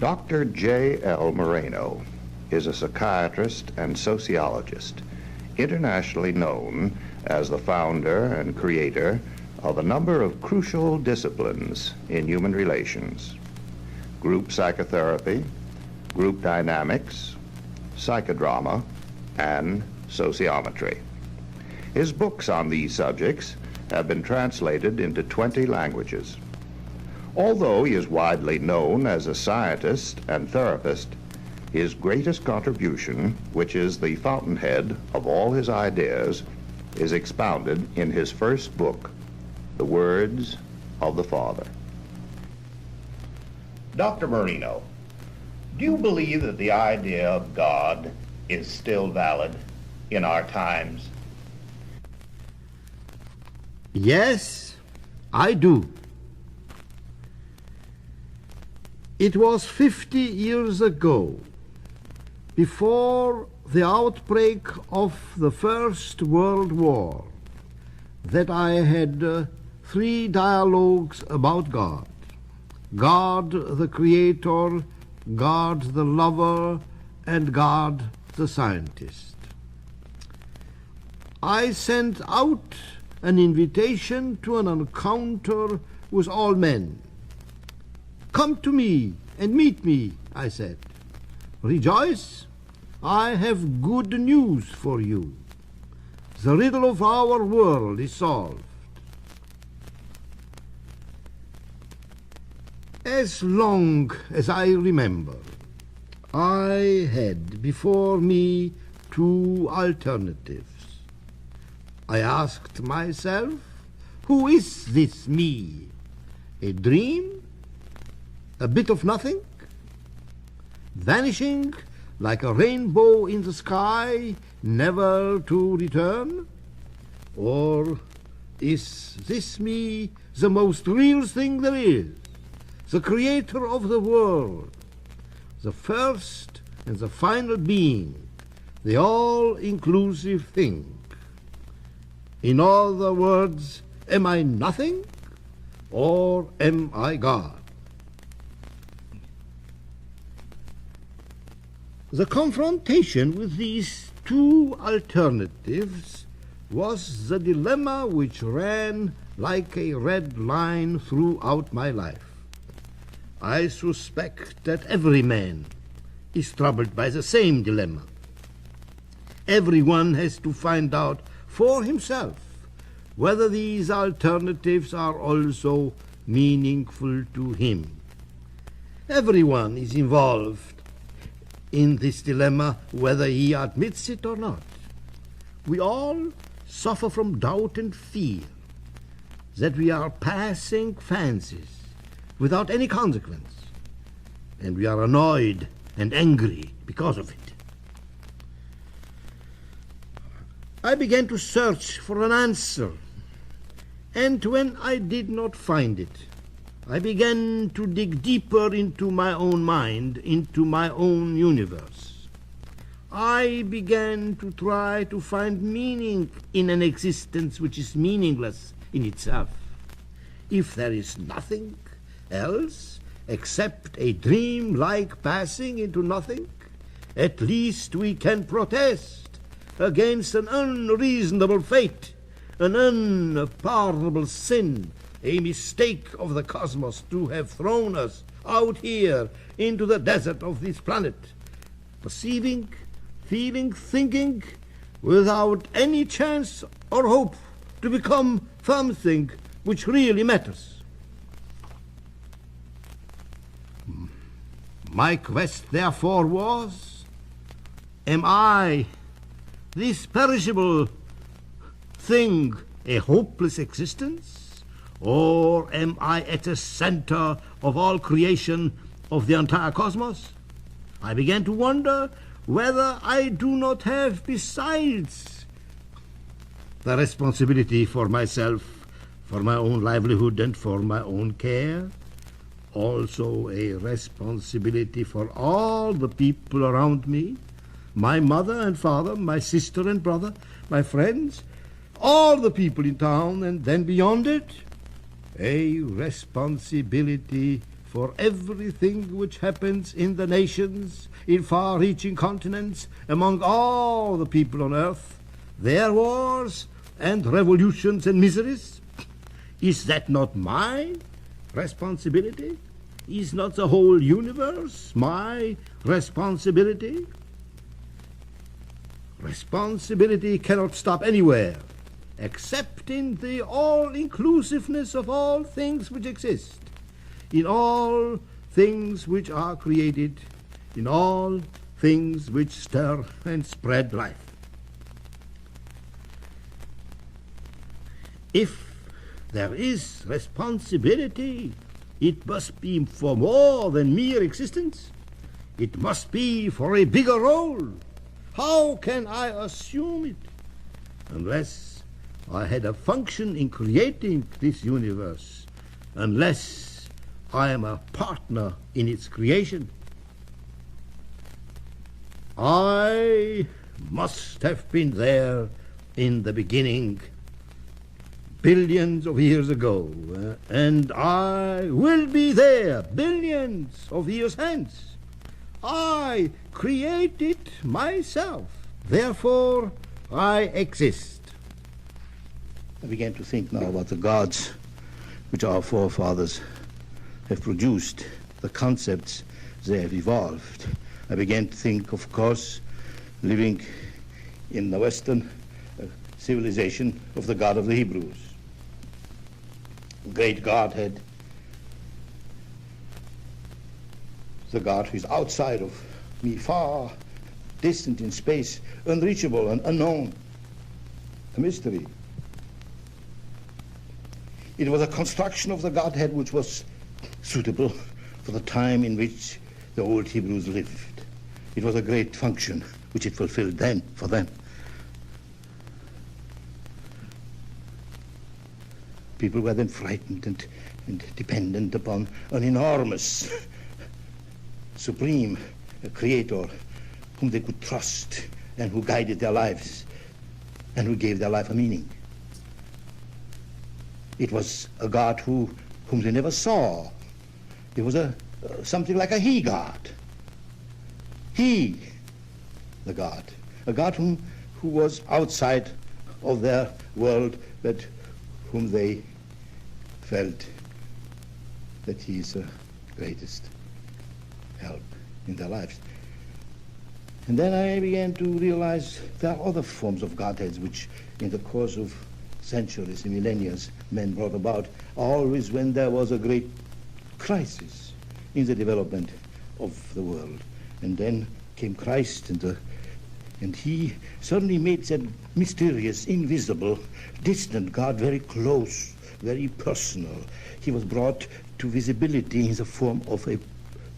Dr. J.L. Moreno is a psychiatrist and sociologist, internationally known as the founder and creator of a number of crucial disciplines in human relations: group psychotherapy, group dynamics, psychodrama, and sociometry. His books on these subjects have been translated into 20 languages. Although he is widely known as a scientist and therapist, his greatest contribution, which is the fountainhead of all his ideas, is expounded in his first book, The Words of the Father. Dr. Moreno, do you believe that the idea of God is still valid in our times? Yes, I do. It was 50 years ago, before the outbreak of the First World War, that I had 3 dialogues about God. God the Creator, God the Lover, and God the Scientist. I sent out an invitation to an encounter with all men. Come to me and meet me, I said. Rejoice, I have good news for you. The riddle of our world is solved. As long as I remember, I had before me 2 alternatives. I asked myself, who is this me? A dream? A bit of nothing? Vanishing like a rainbow in the sky, never to return? Or is this me the most real thing there is? The creator of the world, the first and the final being, the all-inclusive thing. In other words, am I nothing, or am I God? The confrontation with these 2 alternatives was the dilemma which ran like a red line throughout my life. I suspect that every man is troubled by the same dilemma. Everyone has to find out for himself whether these alternatives are also meaningful to him. Everyone is involved in this dilemma, whether he admits it or not. We all suffer from doubt and fear that we are passing fancies without any consequence, and we are annoyed and angry because of it. I began to search for an answer, and when I did not find it, I began to dig deeper into my own mind, into my own universe. I began to try to find meaning in an existence which is meaningless in itself. If there is nothing else except a dream-like passing into nothing, at least we can protest against an unreasonable fate, an unpardonable sin, a mistake of the cosmos to have thrown us out here into the desert of this planet, perceiving, feeling, thinking, without any chance or hope to become something which really matters. My quest, therefore, was, am I, this perishable thing, a hopeless existence? Or am I at the center of all creation of the entire cosmos? I began to wonder whether I do not have, besides the responsibility for myself, for my own livelihood and for my own care, also a responsibility for all the people around me, my mother and father, my sister and brother, my friends, all the people in town, and then beyond it, a responsibility for everything which happens in the nations, in far-reaching continents, among all the people on earth, their wars and revolutions and miseries? Is that not my responsibility? Is not the whole universe my responsibility? Responsibility cannot stop anywhere, except in the all-inclusiveness of all things which exist, in all things which are created, in all things which stir and spread life. If there is responsibility, it must be for more than mere existence. It must be for a bigger role. How can I assume it unless I had a function in creating this universe, unless I am a partner in its creation? I must have been there in the beginning, billions of years ago, and I will be there billions of years hence. I created myself, therefore I exist. I began to think now about the gods which our forefathers have produced, the concepts they have evolved. I began to think, of course, living in the Western civilization, of the God of the Hebrews. Great Godhead, the God who is outside of me, far distant in space, unreachable and unknown, a mystery. It was a construction of the Godhead which was suitable for the time in which the old Hebrews lived. It was a great function which it fulfilled then for them. People were then frightened and dependent upon an enormous, supreme creator whom they could trust and who guided their lives and who gave their life a meaning. It was a God whom they never saw. It was something like a he-God. He, the God. A God who was outside of their world, but whom they felt that he is the greatest help in their lives. And then I began to realize there are other forms of Godheads which in the course of centuries and millennia men brought about, always when there was a great crisis in the development of the world. And then came Christ, and he suddenly made that mysterious, invisible, distant God very close, very personal. He was brought to visibility in the form of a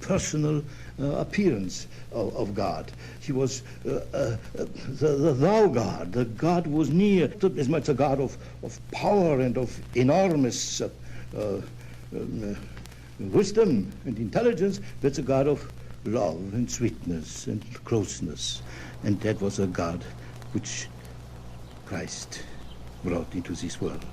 personal appearance of God. He was the thou God. The God was near, not as much a God of power and of enormous wisdom and intelligence, but a God of love and sweetness and closeness. And that was a God which Christ brought into this world.